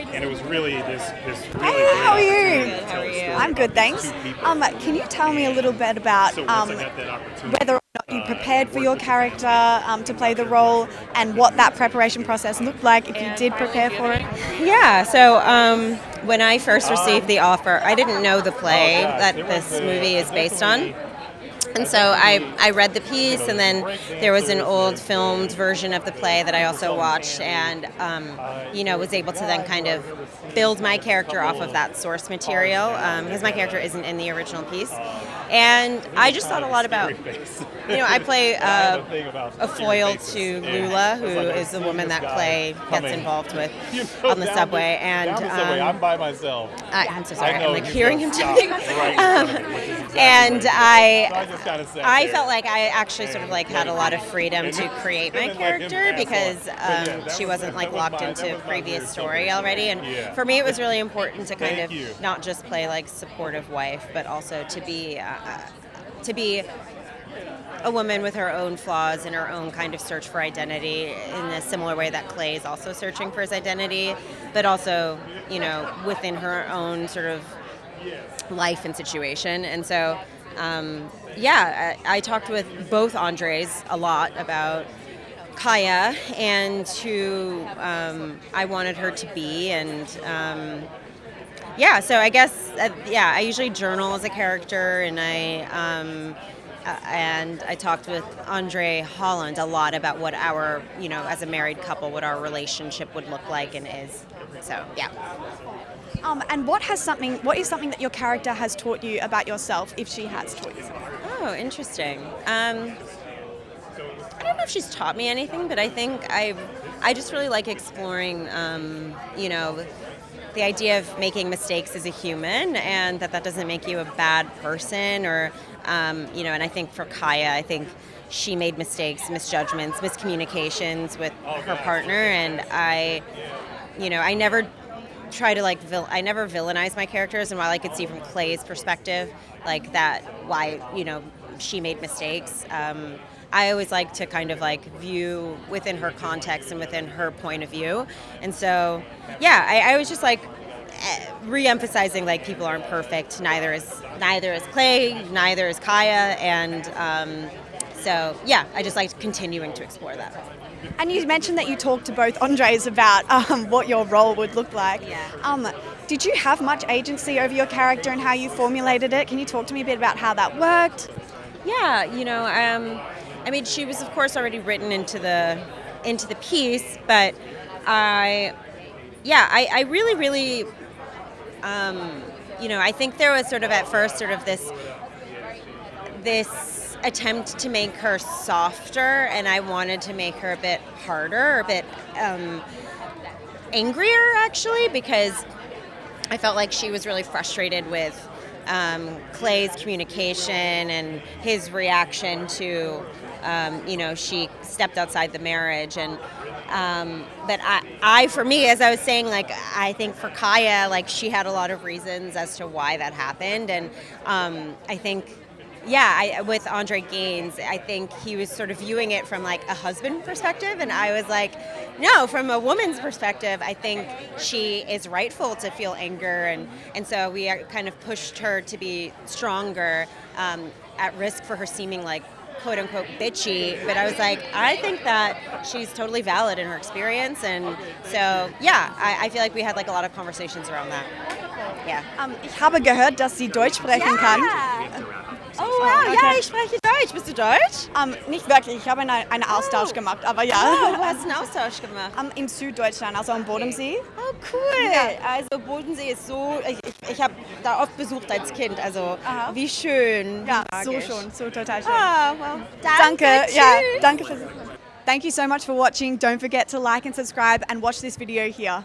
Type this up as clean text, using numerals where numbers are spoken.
and it was really this really Hey, great how are you? opportunity to tell a story I'm good, about thanks. two people. Can you tell me a little bit about So once I got that opportunity, whether or not you prepared for your character to play the role, and what that preparation process looked like if you did prepare for it? Yeah, so when I first received the offer, I didn't know the play that this movie is based on. And so I read the piece, and then there was an old filmed version of the play that I also watched, and was able to then kind of build my character off of that source material, because my character isn't in the original piece. And I just thought a lot about, I play a foil to Lula, who is the woman that Clay gets involved with on the subway. And I'm by myself. I'm so sorry, I'm like hearing him talking. And I felt like I actually sort of like had a lot of freedom to create my character, because she wasn't like locked into a previous story already. And for me, it was really important to kind of not just play like supportive wife, but also to be a woman with her own flaws and her own kind of search for identity in a similar way that Clay is also searching for his identity, but also, within her own sort of life and situation. And so, I talked with both Andres a lot about Kaya and who I wanted her to be, and so I guess I usually journal as a character, and I talked with Andre Holland a lot about what our, as a married couple, what our relationship would look like and is. So yeah. And what is something that your character has taught you about yourself, if she has taught you something? Oh, interesting. I don't know if she's taught me anything, but I think I just really like exploring, the idea of making mistakes as a human, and that doesn't make you a bad person, or, and I think for Kaya, I think she made mistakes, misjudgments, miscommunications with her partner, and I never try to I never villainize my characters, and while I could see from Clay's perspective, like that, why, she made mistakes, I always like to kind of view within her context and within her point of view. And so, I was just re-emphasizing people aren't perfect. Neither is Clay, neither is Kaya, and I just liked continuing to explore that. And you mentioned that you talked to both Andres about what your role would look like. Yeah. Did you have much agency over your character and how you formulated it? Can you talk to me a bit about how that worked? Yeah, she was of course already written into the piece, but I really, I think there was sort of at first sort of this attempt to make her softer, and I wanted to make her a bit harder, a bit angrier actually, because I felt like she was really frustrated with Clay's communication and his reaction to, she stepped outside the marriage. And but for me, as I was saying, I think for Kaya, she had a lot of reasons as to why that happened. And I think, with Andre Gaines, I think he was sort of viewing it from a husband perspective, and I was like, no, from a woman's perspective, I think she is rightful to feel anger, and so we kind of pushed her to be stronger, at risk for her seeming quote unquote bitchy, but I was like, I think that she's totally valid in her experience, and so I feel like we had a lot of conversations around that. Yeah. Ich habe gehört, dass sie Deutsch sprechen kann. Oh wow, ja, ich spreche Deutsch. Bist du Deutsch? Nicht wirklich, ich habe einen Austausch gemacht, aber ja. Oh, wo hast du einen Austausch gemacht? In Süddeutschland, also am Bodensee. Oh cool. Ja. Also Bodensee ist so, ich habe da oft besucht als Kind, also wie schön. Ja, so schön, so total schön. Ah, well, danke. Tschüss. Ja, danke. Thank you so much for watching. Don't forget to like and subscribe and watch this video here.